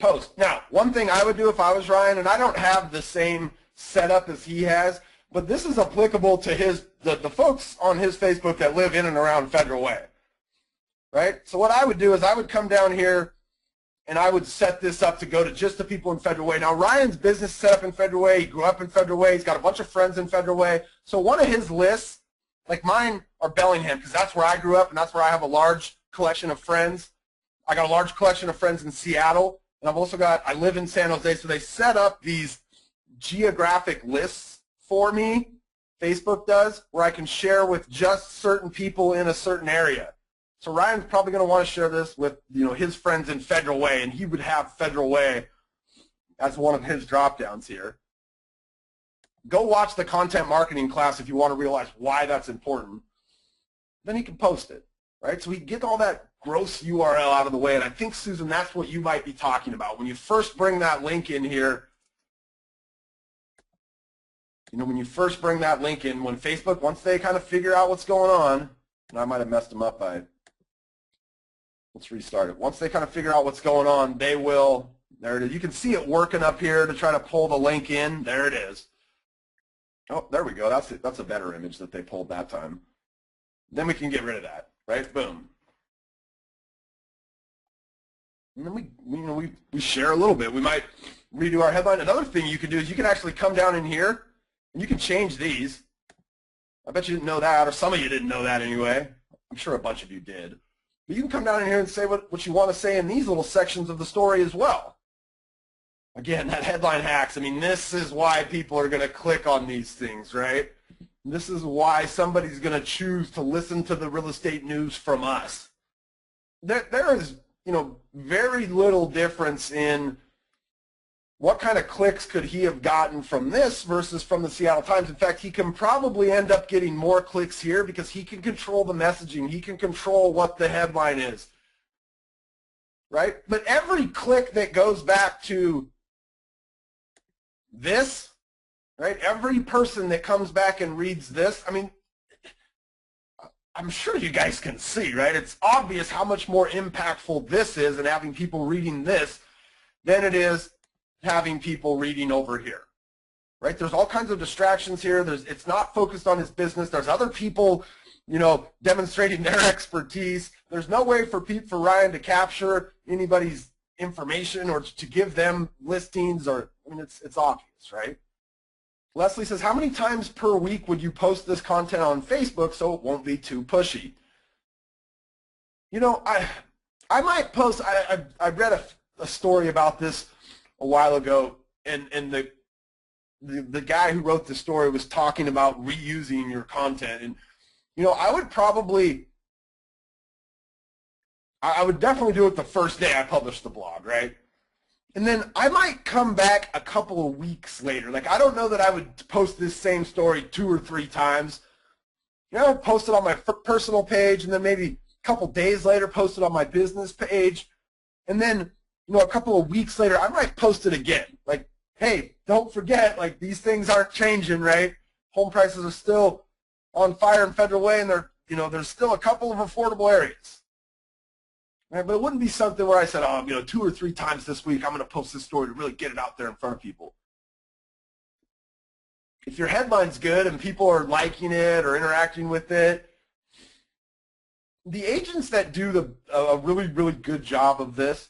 post. Now, one thing I would do if I was Ryan, and I don't have the same setup as he has, but this is applicable to the folks on his Facebook that live in and around Federal Way, right? So what I would do is I would come down here and I would set this up to go to just the people in Federal Way. Now, Ryan's business is set up in Federal Way. He grew up in Federal Way. He's got a bunch of friends in Federal Way. So one of his lists, like mine are Bellingham, because that's where I grew up and that's where I have a large collection of friends. I got a large collection of friends in Seattle, and I live in San Jose. So they set up these geographic lists for me, Facebook does, where I can share with just certain people in a certain area. So Ryan's probably going to want to share this with, you know, his friends in Federal Way, and he would have Federal Way as one of his drop downs here. Go watch the content marketing class if you want to realize why that's important. Then he can post it, right? So we get all that gross URL out of the way, and I think, Susan, that's what you might be talking about. When you first bring that link in here, you know, when you first bring that link in, when Facebook, once they kind of figure out what's going on, and I might have messed them up by, let's restart it. Once they kind of figure out what's going on, they will, there it is. You can see it working up here to try to pull the link in. There it is. Oh, there we go. That's it. That's a better image that they pulled that time. Then we can get rid of that, right? Boom. And then we share a little bit. We might redo our headline. Another thing you can do is you can actually come down in here and you can change these. I bet you didn't know that, or some of you didn't know that anyway. I'm sure a bunch of you did. But you can come down in here and say what you want to say in these little sections of the story as well. Again, that headline hacks, I mean, this is why people are going to click on these things, right? This is why somebody's going to choose to listen to the real estate news from us. There is, you know, very little difference in what kind of clicks could he have gotten from this versus from the Seattle Times. In fact, he can probably end up getting more clicks here because he can control the messaging. He can control what the headline is, right? But every click that goes back to this, right, every person that comes back and reads this, I mean, I'm sure you guys can see, right? It's obvious how much more impactful this is and having people reading this than it is having people reading over here, right? There's all kinds of distractions here. It's not focused on his business. There's other people, you know, demonstrating their expertise. There's no way for Ryan to capture anybody's information or to give them listings, or, I mean, it's obvious, right? Leslie says, how many times per week would you post this content on Facebook so it won't be too pushy? You know, I might post, I read a story about this a while ago, and the guy who wrote the story was talking about reusing your content. And, you know, I would definitely do it the first day I published the blog, right? And then I might come back a couple of weeks later. Like, I don't know that I would post this same story 2 or 3 times. You know, post it on my personal page, and then maybe a couple days later post it on my business page. And then, you know, a couple of weeks later, I might post it again. Like, hey, don't forget, like, these things aren't changing, right? Home prices are still on fire in Federal Way, and there's still a couple of affordable areas. Right, but it wouldn't be something where I said, oh, you know, 2 or 3 times this week I'm going to post this story to really get it out there in front of people. if your headline's good and people are liking it or interacting with it, the agents that do a really, really good job of this,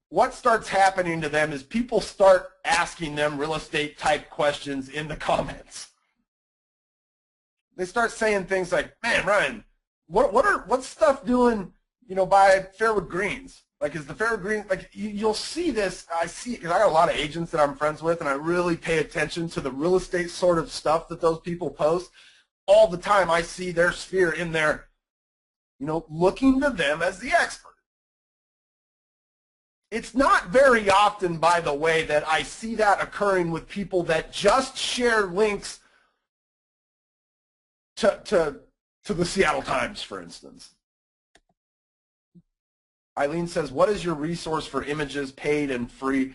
what starts happening to them is people start asking them real estate type questions in the comments. They start saying things like, man, Ryan, what's stuff doing, by Fairwood Greens? Like, is the Fairwood Greens, like, you'll see this, because I got a lot of agents that I'm friends with, and I really pay attention to the real estate sort of stuff that those people post. All the time I see their sphere in there, looking to them as the expert. It's not very often, by the way, that I see that occurring with people that just share links to the Seattle Times, for instance. Eileen says, what is your resource for images, paid and free?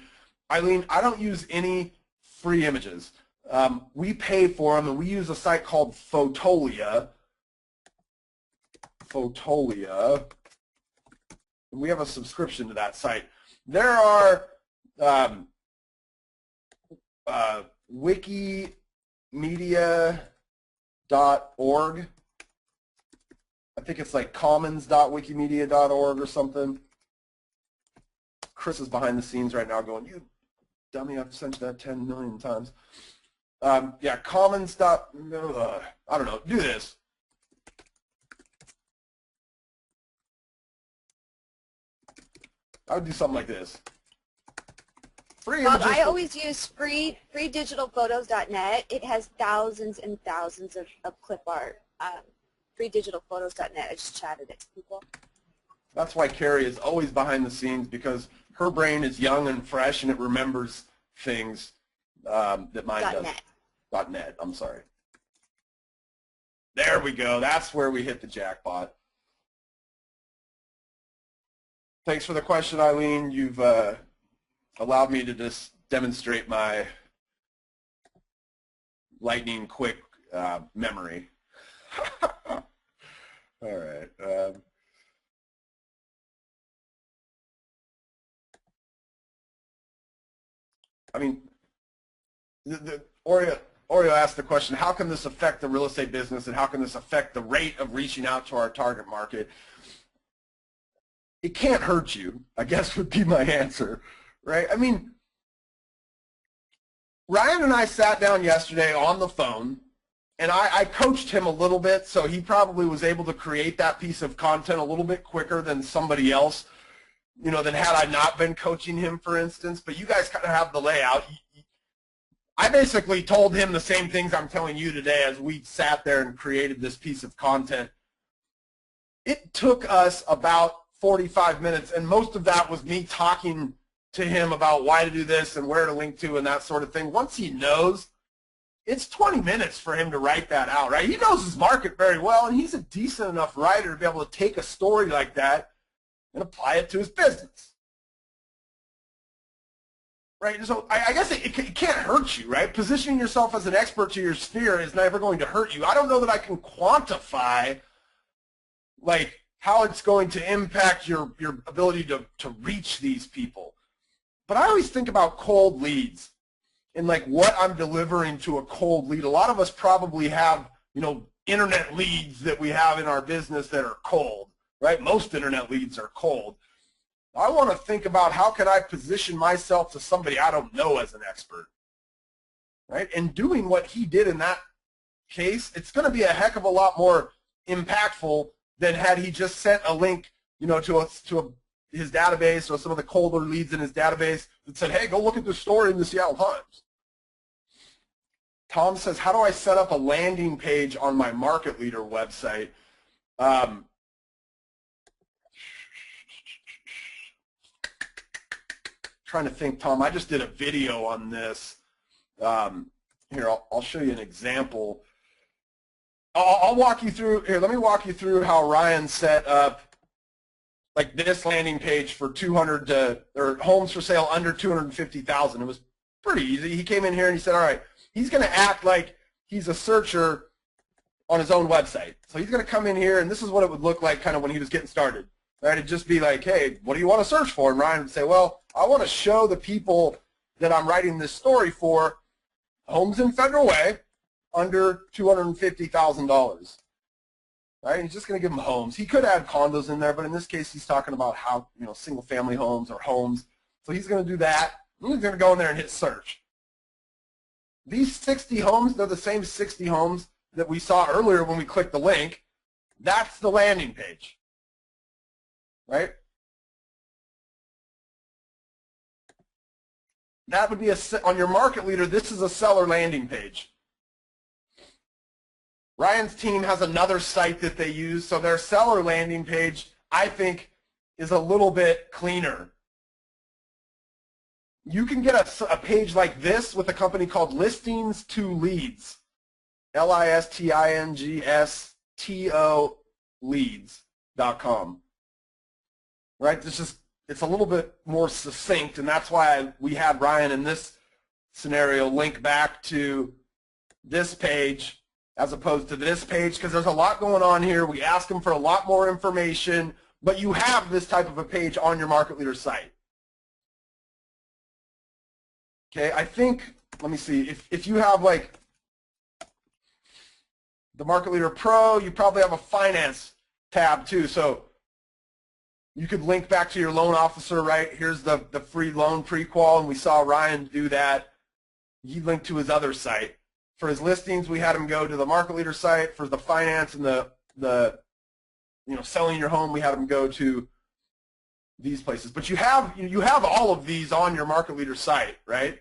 Eileen, I don't use any free images. We pay for them, and we use a site called Fotolia. We have a subscription to that site. There are wikimedia.org. I think it's like commons.wikimedia.org or something. Chris is behind the scenes right now going, you dummy, I've sent you that 10 million times. Yeah, commons. I don't know, do this. I would do something like this. Free images. I always use freedigitalphotos.net. It has thousands and thousands of clip art. Freedigitalphotos.net. I just chatted it to people. That's why Carrie is always behind the scenes, because her brain is young and fresh and it remembers things that mine does. .net. I'm sorry. There we go. That's where we hit the jackpot. Thanks for the question, Eileen. You've allowed me to just demonstrate my lightning quick memory. All right. I mean, Oreo asked the question, how can this affect the real estate business, and how can this affect the rate of reaching out to our target market? It can't hurt you, I guess would be my answer, right? I mean, Ryan and I sat down yesterday on the phone, and I coached him a little bit, so he probably was able to create that piece of content a little bit quicker than somebody else, than had I not been coaching him, for instance. But you guys kind of have the layout. I basically told him the same things I'm telling you today as we sat there and created this piece of content. It took us about 45 minutes, and most of that was me talking to him about why to do this and where to link to and that sort of thing. Once he knows, it's 20 minutes for him to write that out, right? He knows his market very well, and he's a decent enough writer to be able to take a story like that and apply it to his business, right? So I guess it can't hurt you, right? Positioning yourself as an expert to your sphere is never going to hurt you. I don't know that I can quantify, like, how it's going to impact your ability to reach these people. But I always think about cold leads and like what I'm delivering to a cold lead. A lot of us probably have, internet leads that we have in our business that are cold, right? Most internet leads are cold. I want to think about how can I position myself to somebody I don't know as an expert, right? And doing what he did in that case, it's going to be a heck of a lot more impactful than had he just sent a link, to his database or some of the colder leads in his database that said, hey, go look at this story in the Seattle Times. Tom says, how do I set up a landing page on my market leader website? Trying to think, Tom. I just did a video on this. Here, I'll show you an example. I'll walk you through, here, let me walk you through how Ryan set up like this landing page for homes for sale under 250,000. It was pretty easy. He came in here and he said, all right, he's going to act like he's a searcher on his own website. So he's going to come in here, and this is what it would look like kind of when he was getting started. Right? It'd just be like, hey, what do you want to search for? And Ryan would say, well, I want to show the people that I'm writing this story for homes in Federal Way under $250,000. Right? He's just going to give them homes. He could add condos in there, but in this case, he's talking about how, single-family homes or homes. So he's going to do that. He's going to go in there and hit search. These 60 homes, they're the same 60 homes that we saw earlier when we clicked the link. That's the landing page. Right? That would be on your market leader, this is a seller landing page. Ryan's team has another site that they use, so their seller landing page, I think, is a little bit cleaner. You can get a page like this with a company called Listings to Leads, LISTINGSTO leads.com. Right? It's a little bit more succinct, and that's why we had Ryan in this scenario link back to this page as opposed to this page, because there's a lot going on here. We ask them for a lot more information, but you have this type of a page on your market leader site. Okay, I think, let me see, if you have like the Market Leader Pro, you probably have a finance tab too, so you could link back to your loan officer, right? Here's the free loan pre-qual, and we saw Ryan do that. He linked to his other site. For his listings, we had him go to the Market Leader site. For the finance and the selling your home, we had him go to these places. But you have all of these on your Market Leader site, right?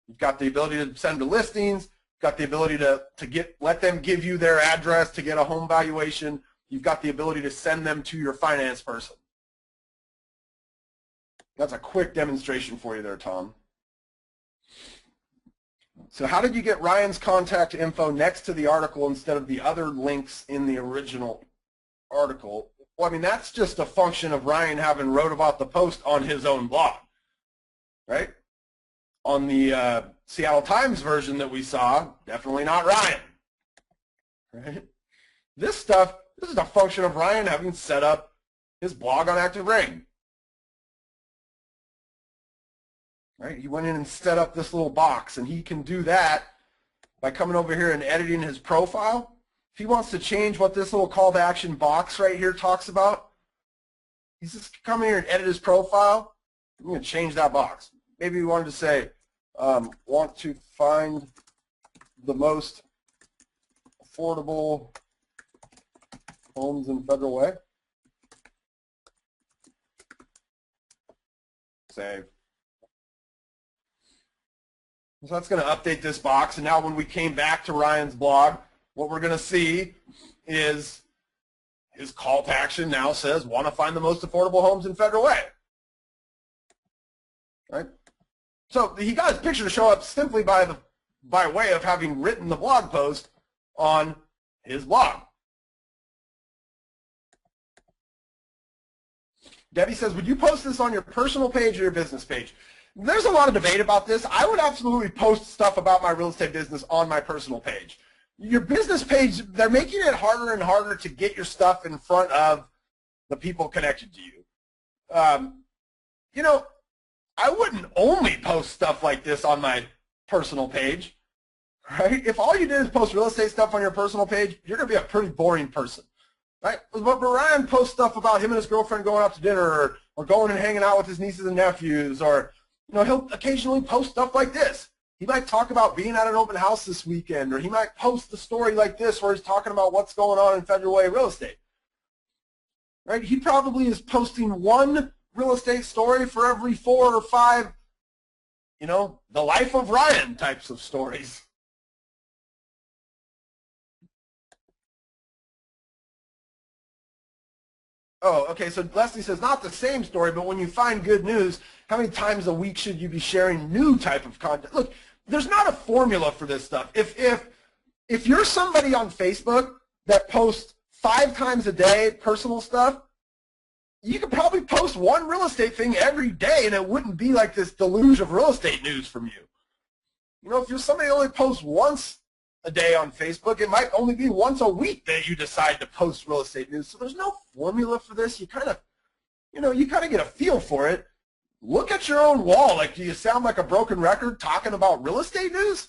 You've got the ability to send to listings. You've got the ability to let them give you their address to get a home valuation. You've got the ability to send them to your finance person. That's a quick demonstration for you there, Tom. So how did you get Ryan's contact info next to the article instead of the other links in the original article? Well, I mean, that's just a function of Ryan having wrote about the post on his own blog, right? On the Seattle Times version that we saw, definitely not Ryan, right? This is a function of Ryan having set up his blog on ActiveRain. Right? He went in and set up this little box, and he can do that by coming over here and editing his profile. If he wants to change what this little call to action box right here talks about, he's just come here and edit his profile. I'm going to change that box. Maybe he wanted to say, want to find the most affordable homes in Federal Way. Save. So that's going to update this box, and now when we came back to Ryan's blog, what we're going to see is his call to action now says, want to find the most affordable homes in Federal Way. Right? So he got his picture to show up simply by way of having written the blog post on his blog. Debbie says, would you post this on your personal page or your business page? There's a lot of debate about this. I would absolutely post stuff about my real estate business on my personal page. Your business page, they're making it harder and harder to get your stuff in front of the people connected to you. I wouldn't only post stuff like this on my personal page, right? If all you did is post real estate stuff on your personal page, you're going to be a pretty boring person, right? But Ryan posts stuff about him and his girlfriend going out to dinner or going and hanging out with his nieces and nephews, or he'll occasionally post stuff like this. He might talk about being at an open house this weekend, or he might post a story like this where he's talking about what's going on in Federal Way real estate. Right? He probably is posting one real estate story for every 4 or 5, the life of Ryan types of stories. Oh, okay, so Leslie says, not the same story, but when you find good news, how many times a week should you be sharing new type of content? Look, there's not a formula for this stuff. If you're somebody on Facebook that posts 5 times a day personal stuff, you could probably post one real estate thing every day, and it wouldn't be like this deluge of real estate news from you. If you're somebody who only posts once a day on Facebook, it might only be once a week that you decide to post real estate news. So there's no formula for this. You kind of get a feel for it. Look at your own wall. Like, do you sound like a broken record talking about real estate news?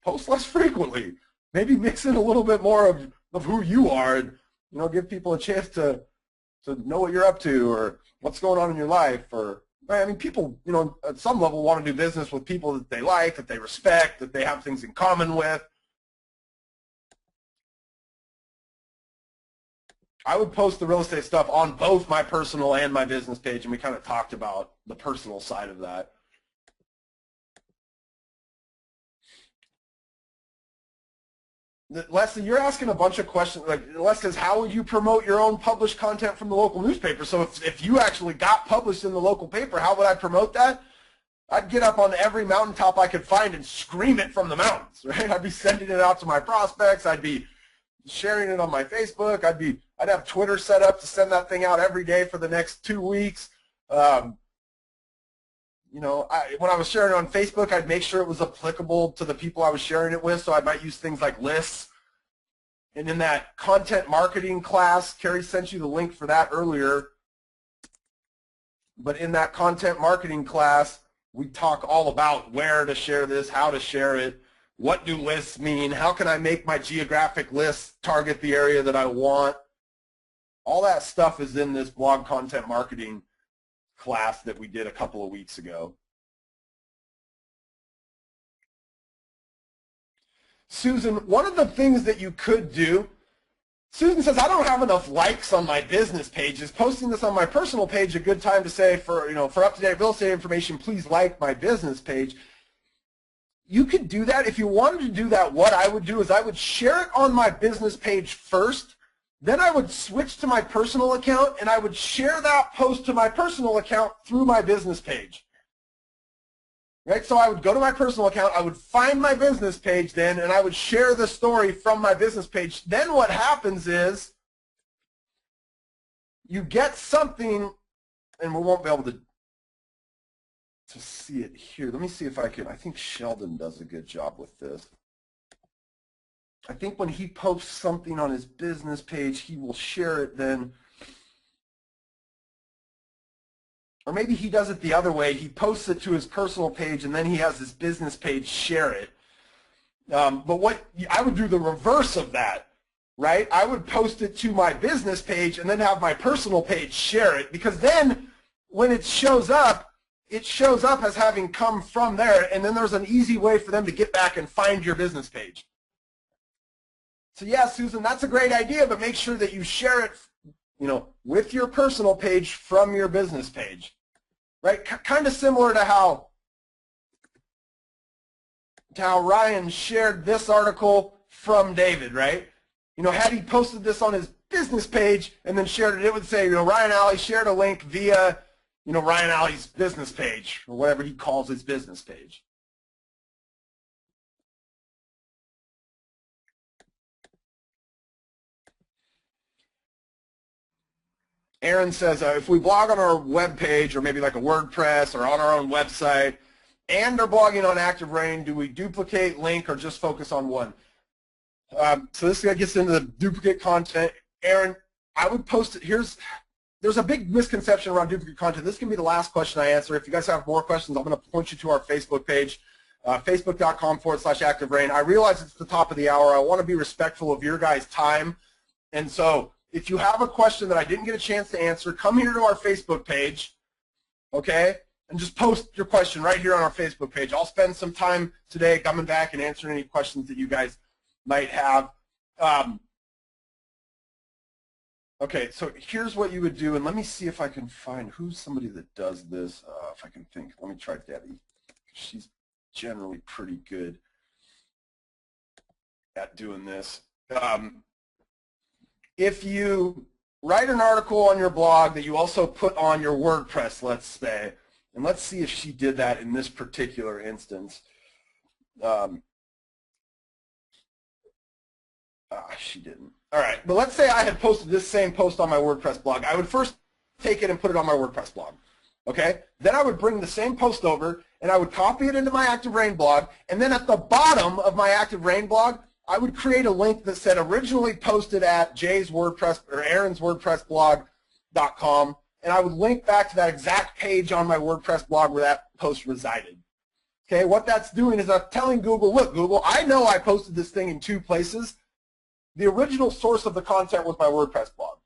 post less frequently. Maybe mix in a little bit more of who you are, and give people a chance to know what you're up to or what's going on in your life. Or I mean, people at some level want to do business with people that they like, that they respect, that they have things in common with. I would post the real estate stuff on both my personal and my business page, and we kind of talked about the personal side of that. Leslie, you're asking a bunch of questions. Like Les says, how would you promote your own published content from the local newspaper? So if you actually got published in the local paper, how would I promote that? I'd get up on every mountaintop I could find and scream it from the mountains, right? I'd be sending it out to my prospects. I'd be sharing it on my Facebook. I'd have Twitter set up to send that thing out every day for the next 2 weeks. When I was sharing it on Facebook, I'd make sure it was applicable to the people I was sharing it with, so I might use things like lists. And in that content marketing class, Carrie sent you the link for that earlier, but in that content marketing class, we talk all about where to share this, how to share it, what do lists mean, how can I make my geographic lists target the area that I want. All that stuff is in this blog content marketing class that we did a couple of weeks ago. Susan, one of the things that you could do, Susan says, I don't have enough likes on my business page. Is posting this on my personal page a good time to say, for up-to-date real estate information, please like my business page? You could do that. If you wanted to do that, what I would do is I would share it on my business page first. Then I would switch to my personal account, and I would share that post to my personal account through my business page. Right? So I would go to my personal account, I would find my business page then, and I would share the story from my business page. Then what happens is you get something, and we won't be able to see it here. Let me see if I can. I think Sheldon does a good job with this. I think when he posts something on his business page, he will share it then. Or maybe he does it the other way. He posts it to his personal page, and then he has his business page share it. But what I would do the reverse of that, right? I would post it to my business page and then have my personal page share it, because then when it shows up as having come from there, and then there's an easy way for them to get back and find your business page. So yeah, Susan, that's a great idea, but make sure that you share it, with your personal page from your business page, right? Kind of similar to how Ryan shared this article from David, right? Had he posted this on his business page and then shared it, it would say, Ryan Alley shared a link via, Ryan Alley's business page, or whatever he calls his business page. Aaron says, if we blog on our web page, or maybe like a WordPress, or on our own website, and are blogging on ActiveRain, do we duplicate, link, or just focus on one? So this gets into the duplicate content. Aaron, I would post it. There's a big misconception around duplicate content. This can be the last question I answer. If you guys have more questions, I'm going to point you to our Facebook page, facebook.com/ActiveRain. I realize it's the top of the hour. I want to be respectful of your guys' time. And so if you have a question that I didn't get a chance to answer, come here to our Facebook page, okay, and just post your question right here on our Facebook page. I'll spend some time today coming back and answering any questions that you guys might have. Okay, so here's what you would do, and let me see if I can find who's somebody that does this, if I can think. Let me try Debbie. She's generally pretty good at doing this. If you write an article on your blog that you also put on your WordPress, let's say, and let's see if she did that in this particular instance. She didn't. All right, but let's say I had posted this same post on my WordPress blog. I would first take it and put it on my WordPress blog, okay? Then I would bring the same post over, and I would copy it into my ActiveRain blog, and then at the bottom of my ActiveRain blog, I would create a link that said originally posted at Jay's WordPress or Aaron's WordPress blog.com, and I would link back to that exact page on my WordPress blog where that post resided. Okay, what that's doing is I'm telling Google, look, Google, I know I posted this thing in 2 places. The original source of the content was my WordPress blog.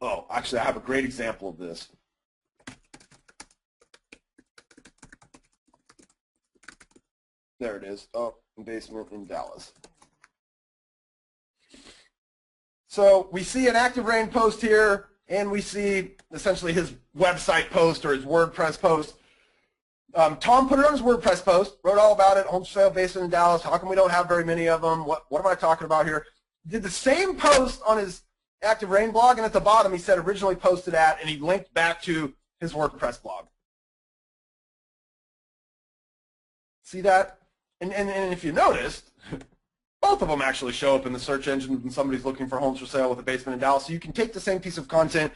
Oh, actually, I have a great example of this. There it is. Oh, basement in Dallas. So we see an ActiveRain post here, and we see essentially his website post or his WordPress post. Tom put it on his WordPress post, wrote all about it, home for sale basement in Dallas. How come we don't have very many of them? What am I talking about here? Did the same post on his ActiveRain blog, and at the bottom he said originally posted at, and he linked back to his WordPress blog. See that? And if you noticed, both of them actually show up in the search engine when somebody's looking for homes for sale with a basement in Dallas. So you can take the same piece of content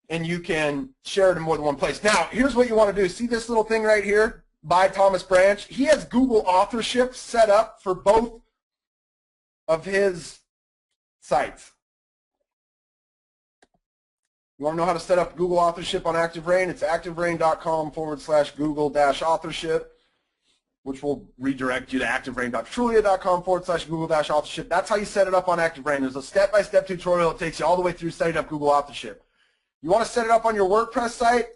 and you can share it in more than one place. Now, here's what you want to do. See this little thing right here by Thomas Branch? He has Google authorship set up for both of his sites. You want to know how to set up Google authorship on ActiveRain? It's activerain.com/Google-authorship. Which will redirect you to activerain.trulia.com/Google-authorship. That's how you set it up on ActiveRain. There's a step-by-step tutorial that takes you all the way through setting up Google authorship. You want to set it up on your WordPress site?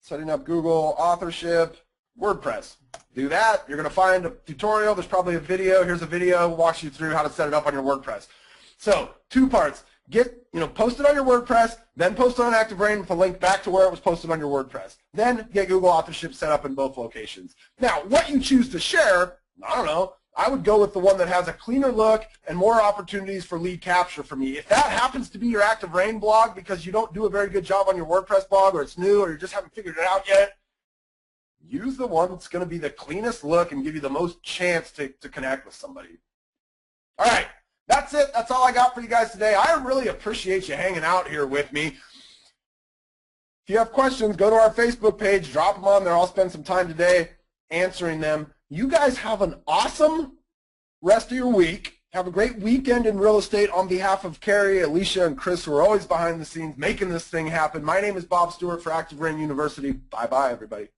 Setting up Google authorship, WordPress. Do that. You're going to find a tutorial. There's probably a video. Here's a video walks you through how to set it up on your WordPress. So 2 parts. Post it on your WordPress, then post it on ActiveRain with a link back to where it was posted on your WordPress. Then get Google authorship set up in both locations. Now, what you choose to share, I don't know. I would go with the one that has a cleaner look and more opportunities for lead capture for me. If that happens to be your ActiveRain blog because you don't do a very good job on your WordPress blog, or it's new, or you just haven't figured it out yet, use the one that's going to be the cleanest look and give you the most chance to connect with somebody. All right. That's it. That's all I got for you guys today. I really appreciate you hanging out here with me. If you have questions, go to our Facebook page, drop them on there. I'll spend some time today answering them. You guys have an awesome rest of your week. Have a great weekend in real estate. On behalf of Carrie, Alicia, and Chris, who are always behind the scenes making this thing happen, my name is Bob Stewart for ActiveRain University. Bye-bye, everybody.